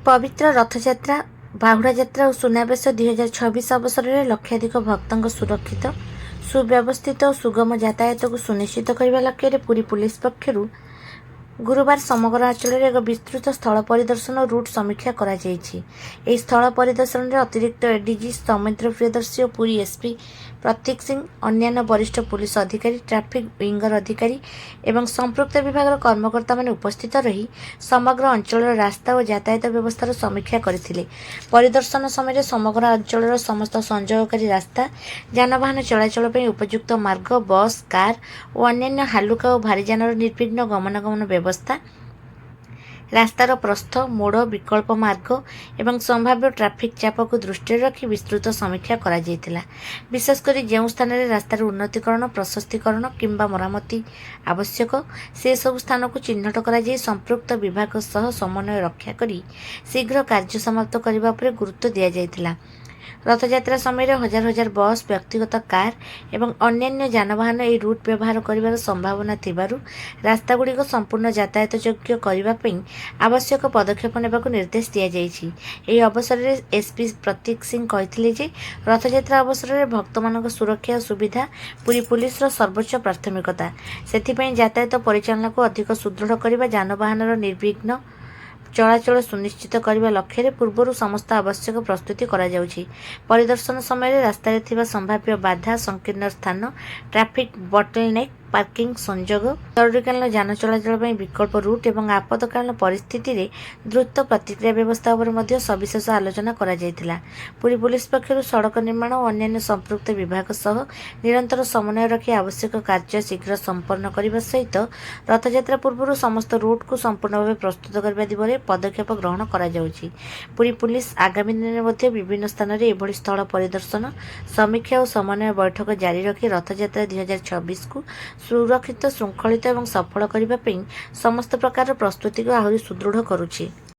पवित्र रथयात्रा बाहुड़ा यात्रा और सुनावेश 2026 अवसर में लक्षाधिक भक्तों सुरक्षित सुव्यवस्थित और सुगम यातायात को सुनिश्चित करने लक्ष्य पुरी पुलिस पक्षर गुरुवार समग्र अंचल में एक विस्तृत स्थल परिदर्शन और रूट समीक्षा करा जायछि। एही स्थल परिदर्शन में अतिरिक्त एडीजी सौमित्र प्रियदर्शी और पुरी एसपी प्रतीक सिंह, अन्य वरिष्ठ पुलिस अधिकारी, ट्रैफिक विंगर अधिकारी एवं संपृक्त विभाग कर्मकर्ता माने उपस्थित रही समग्र अंचल रास्ता और यातायात व्यवस्थार समीक्षा करथिले। परिदर्शन समय समग्र अंचल समस्त संयोगकारी रास्ता, यानवाहन चलाचल पर उपयुक्त मार्ग, बस, कार और अन्य हालुका और भारी यानर निर्विघ्न गमनागमन व्यवस्था, रास्तार प्रस्थ, मोड़, विकल्प मार्ग एवं संभाव्य ट्रैफिक चाप को दृष्टि रखी विस्तृत समीक्षा करा जायतिला। विशेषकर जो स्थान में रास्तार उन्नतीकरण, प्रशस्तीकरण किंबा मरामती आवश्यक से सब स्थान को चिन्हट करा जाय संपृक्त विभाग सह समन्वय रक्षा करी शीघ्र कार्य समाप्त करने पर गुरुत्व दिया जायतिला। रथयात्रा समय हजार हजार बस, व्यक्तिगत कार एवं अन्य यानवाहन यह रूट व्यवहार कर संभावना थिबारु रास्तागुड़िक संपूर्ण यातायात योग्य करने आवश्यक पदक्षेप नेबाक निर्देश दिया जायछि। एही अवसर में एसपी प्रतीक सिंह कहिथिले जे रथयात्रा अवसर में भक्त मान सुरक्षा और सुविधा पूरी पुलिस सर्वोच्च प्राथमिकता। सेथिपई यातायात परिचालन को अधिक सुदृढ़ करने, यानवाहन निर्विघ्न चलाचल सुनिश्चित करने लक्ष्य पूर्व समस्त आवश्यक प्रस्तुति करा जाउछि। परिदर्शन समय रास्तार थिबा संभाव्य बाधा, संकीर्ण स्थान, ट्रैफिक बॉटलनेक, पार्किंग संजोग, जरूरीकालीन यान चलाचल विकल्प रूट एवं आपतकालीन परिस्थिति रे द्रुत प्रतिक्रिया व्यवस्था पर सविशेष आलोचना करा जायतिला। पुरी पुलिस पक्षर सड़क निर्माण और अन्य संपृक्त विभाग सह निरंतर समन्वय रखी आवश्यक कार्य शीघ्र संपन्न करने सहित रथयात्रा पूर्व समस्त रूट को संपूर्ण भाव प्रस्तुत करने दिगरे पदक्षेप ग्रहण करा जाउछि। पुरी पुलिस आगामी दिन में विभिन्न स्थान में एभली स्थल परिदर्शन, समीक्षा और समन्वय बैठक जारी रखी रथयात्रा 2026 को सुरक्षित, श्रृंखलित एवं सफल करने समस्त प्रकार प्रस्तुति को आहरी सुदृढ़ करुछि।